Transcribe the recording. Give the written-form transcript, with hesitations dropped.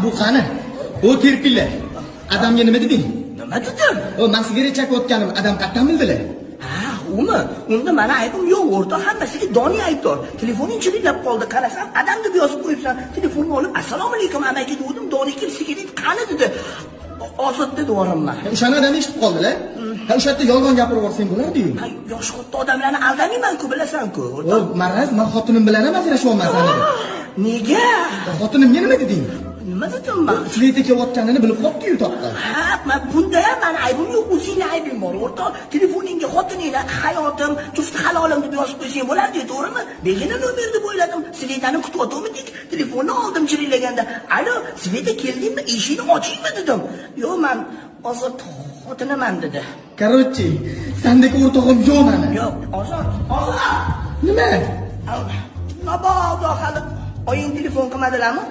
Bu qani? O terpilla. Adamga nima deding? Nima dedim? O men sigaret chaqayotganim adam qayerdan bildilar? Ha, umi. Unda meni aybim yo'q, o'rtoq. Hammasiga Doniy aybdor. Telefoning chirillab qoldi. Qarasam, adam deb yozib qo'yibsan. Telefonni olib, "Assalomu alaykum amaki" dedim. Doniy kelib sigaret qani dedi. Ozod dedi o'rimman. O'shanadan eshitib qoldilar. O'sha yerda yolg'on gapirib yuborsang bo'lardi-yu. Yosh katta odamlarni aldamayman-ku, bilasan-ku. O maraz, men xotinim bilan ham ajrashyapman dedi. Nega? Xotinimga nima deding? Nima dedim men? Sveta kelayotganini bilib qopti-yu toqqa. Ha, men bunda ham meni aybim yo'q, o'zingni aybing bor. O'rtoq, telefoningga xotininglar hayotim, juft halolim deb yozib qo'ysang bo'lardi, to'g'rimi? Begina nomer deb o'yladim. Svetani kutyaptimidik. Telefonni oldim chirillaganda. "Alo, Sveta keldingmi? Eshikni ochingmi?" dedim. "Yo'q, men hozir xotinaman" dedi. Короче, sendagi o'rtog'im yo'q meni. Yo'q, ozod. Nima? Mabodo hali oying telefon qilmadilarmi?